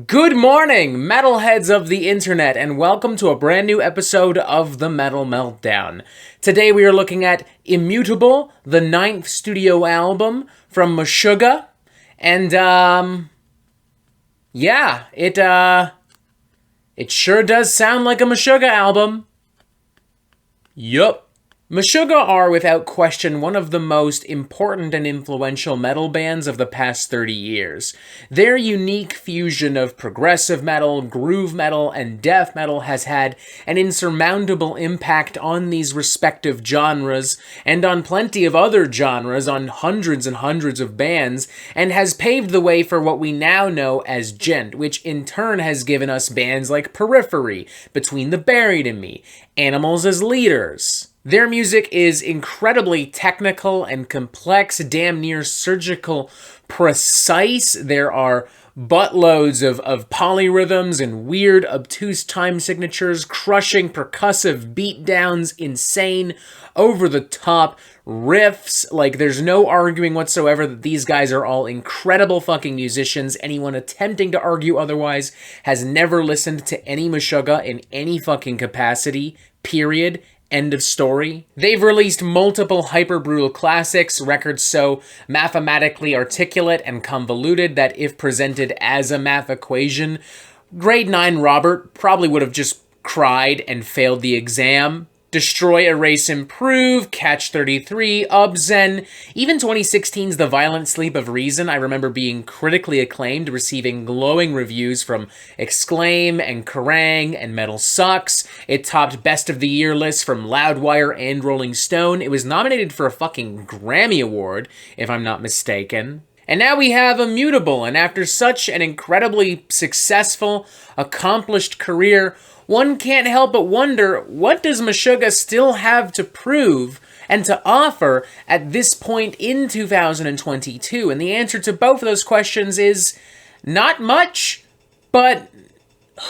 Good morning, metalheads of the internet, and welcome to a brand new episode of the Metal Meltdown. Today we are looking at Immutable, the 9th studio album from Meshuggah, and, yeah, it sure does sound like a Meshuggah album. Yup. Meshuggah are, without question, one of the most important and influential metal bands of the past 30 years. Their unique fusion of progressive metal, groove metal, and death metal has had an insurmountable impact on these respective genres, and on plenty of other genres, on hundreds and hundreds of bands, and has paved the way for what we now know as Djent, which in turn has given us bands like Periphery, Between the Buried and Me, Animals as Leaders. Their music is incredibly technical and complex, damn near surgical precise. There are buttloads of polyrhythms and weird, obtuse time signatures, crushing percussive beatdowns, insane, over-the-top riffs. Like, there's no arguing whatsoever that these guys are all incredible fucking musicians. Anyone attempting to argue otherwise has never listened to any Meshuggah in any fucking capacity, period. End of story. They've released multiple hyper-brutal classics, records so mathematically articulate and convoluted that if presented as a math equation, grade 9 Robert probably would have just cried and failed the exam. Destroy, Erase, Improve, Catch 33, Ubzen, even 2016's The Violent Sleep of Reason, I remember being critically acclaimed, receiving glowing reviews from Exclaim and Kerrang and Metal Sucks. It topped Best of the Year lists from Loudwire and Rolling Stone. It was nominated for a fucking Grammy Award, if I'm not mistaken. And now we have Immutable, and after such an incredibly successful, accomplished career, one can't help but wonder, what does Meshuggah still have to prove and to offer at this point in 2022? And the answer to both of those questions is not much, but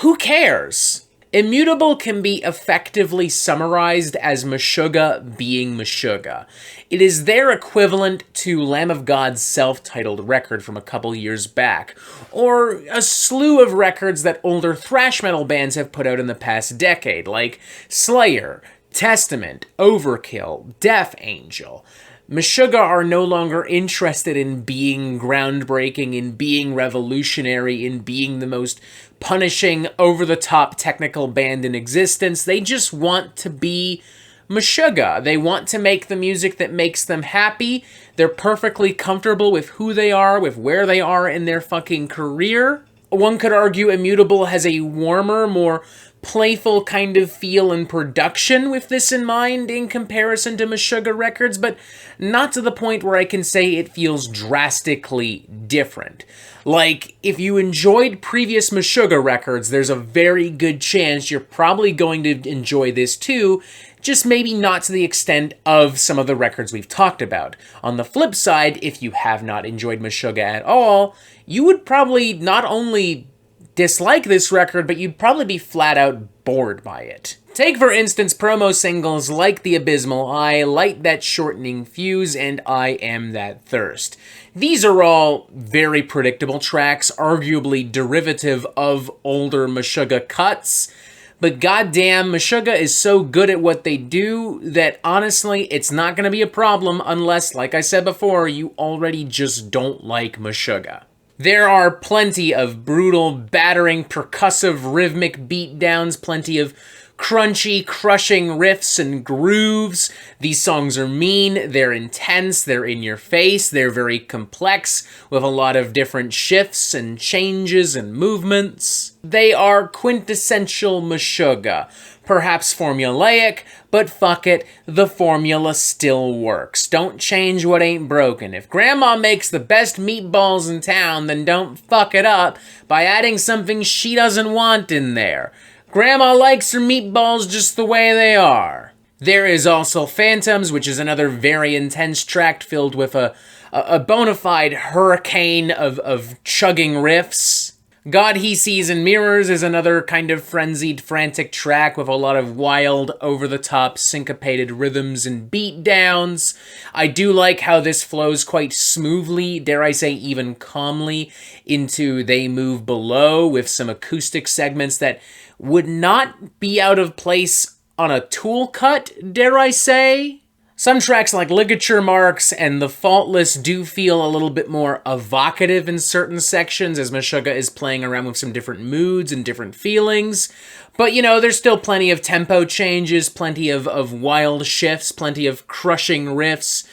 who cares? Immutable can be effectively summarized as Meshuggah being Meshuggah. It is their equivalent to Lamb of God's self-titled record from a couple years back, or a slew of records that older thrash metal bands have put out in the past decade, like Slayer, Testament, Overkill, Death Angel. Meshuggah are no longer interested in being groundbreaking, in being revolutionary, in being the most punishing, over-the-top technical band in existence. They just want to be Meshuggah. They want to make the music that makes them happy. They're perfectly comfortable with who they are, with where they are in their fucking career. One could argue Immutable has a warmer, more playful kind of feel and production with this in mind in comparison to Meshuggah records, but not to the point where I can say it feels drastically different. Like, if you enjoyed previous Meshuggah records, there's a very good chance you're probably going to enjoy this too, just maybe not to the extent of some of the records we've talked about. On the flip side, if you have not enjoyed Meshuggah at all, you would probably not only dislike this record, but you'd probably be flat out bored by it. Take, for instance, promo singles like The Abysmal Eye, Light That Shortening Fuse, and I Am That Thirst. These are all very predictable tracks, arguably derivative of older Meshuggah cuts, but goddamn, Meshuggah is so good at what they do that honestly, it's not going to be a problem unless, like I said before, you already just don't like Meshuggah. There are plenty of brutal, battering, percussive, rhythmic beatdowns, plenty of crunchy, crushing riffs and grooves. These songs are mean, they're intense, they're in your face, they're very complex, with a lot of different shifts and changes and movements. They are quintessential Meshuggah. Perhaps formulaic, but fuck it, the formula still works. Don't change what ain't broken. If Grandma makes the best meatballs in town, then don't fuck it up by adding something she doesn't want in there. Grandma likes her meatballs just the way they are. There is also Phantoms, which is another very intense track filled with a bona fide hurricane of chugging riffs. God He Sees in Mirrors is another kind of frenzied, frantic track with a lot of wild, over-the-top, syncopated rhythms and beatdowns. I do like how this flows quite smoothly, dare I say even calmly, into They Move Below with some acoustic segments that would not be out of place on a Tool cut, dare I say. Some tracks like Ligature Marks and The Faultless do feel a little bit more evocative in certain sections as Meshuggah is playing around with some different moods and different feelings. But, you know, there's still plenty of tempo changes, plenty of wild shifts, plenty of crushing riffs.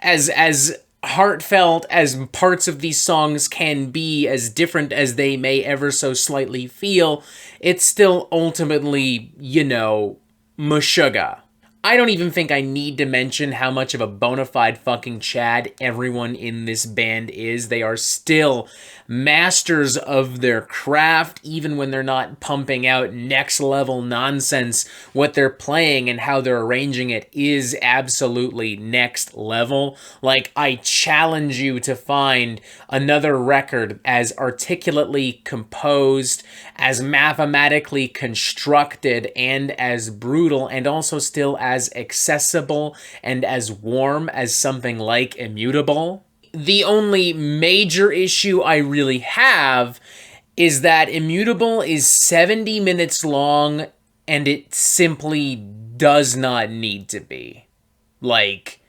As heartfelt as parts of these songs can be, as different as they may ever so slightly feel, it's still ultimately, you know, Meshuggah. I don't even think I need to mention how much of a bona fide fucking Chad everyone in this band is. They are still masters of their craft, even when they're not pumping out next level nonsense. What they're playing and how they're arranging it is absolutely next level. Like, I challenge you to find another record as articulately composed, as mathematically constructed, and as brutal, and also still as accessible and as warm as something like Immutable. The only major issue I really have is that Immutable is 70 minutes long and it simply does not need to be. Like,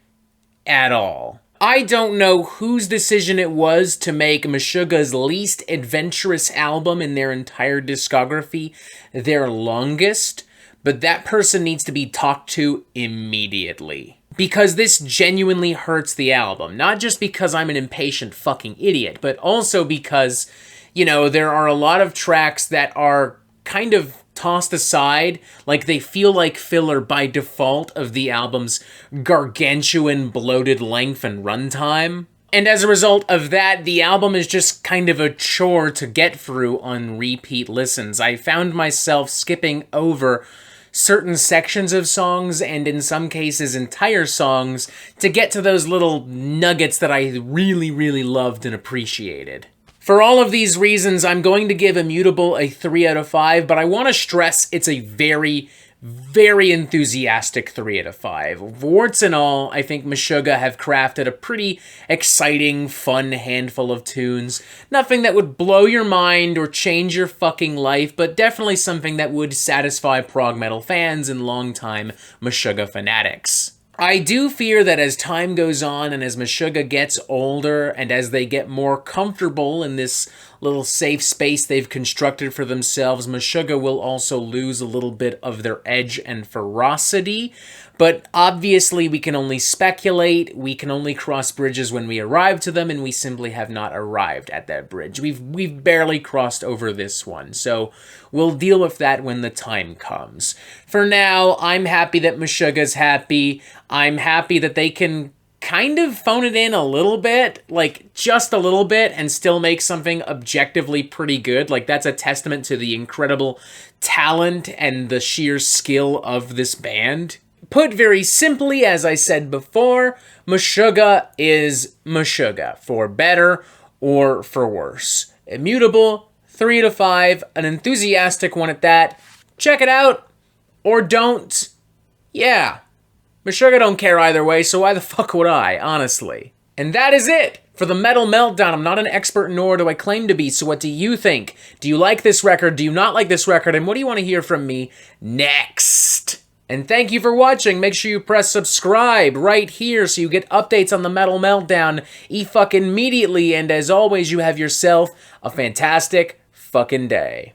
at all. I don't know whose decision it was to make Meshuggah's least adventurous album in their entire discography their longest, but that person needs to be talked to immediately. Because this genuinely hurts the album. Not just because I'm an impatient fucking idiot, but also because, you know, there are a lot of tracks that are kind of tossed aside, like they feel like filler by default of the album's gargantuan bloated length and runtime. And as a result of that, the album is just kind of a chore to get through on repeat listens. I found myself skipping over certain sections of songs, and in some cases entire songs, to get to those little nuggets that I really, really loved and appreciated. For all of these reasons, I'm going to give Immutable a 3 out of 5, but I want to stress it's a very, very enthusiastic 3 out of 5. Warts and all, I think Meshuggah have crafted a pretty exciting, fun handful of tunes. Nothing that would blow your mind or change your fucking life, but definitely something that would satisfy prog metal fans and longtime Meshuggah fanatics. I do fear that as time goes on and as Meshuggah gets older and as they get more comfortable in this little safe space they've constructed for themselves, Meshuggah will also lose a little bit of their edge and ferocity. But obviously we can only speculate, we can only cross bridges when we arrive to them, and we simply have not arrived at that bridge. We've barely crossed over this one, so we'll deal with that when the time comes. For now, I'm happy that Meshuggah's happy. I'm happy that they can kind of phone it in a little bit, like just a little bit, and still make something objectively pretty good. Like, that's a testament to the incredible talent and the sheer skill of this band. Put very simply, as I said before, Meshuggah is Meshuggah, for better or for worse. Immutable, 3 out of 5, an enthusiastic one at that. Check it out, or don't. Yeah. Meshuggah don't care either way, so why the fuck would I, honestly? And that is it for the Metal Meltdown. I'm not an expert, nor do I claim to be, so what do you think? Do you like this record? Do you not like this record? And what do you want to hear from me next? And thank you for watching. Make sure you press subscribe right here so you get updates on the Metal Meltdown fucking immediately. And as always, you have yourself a fantastic fucking day.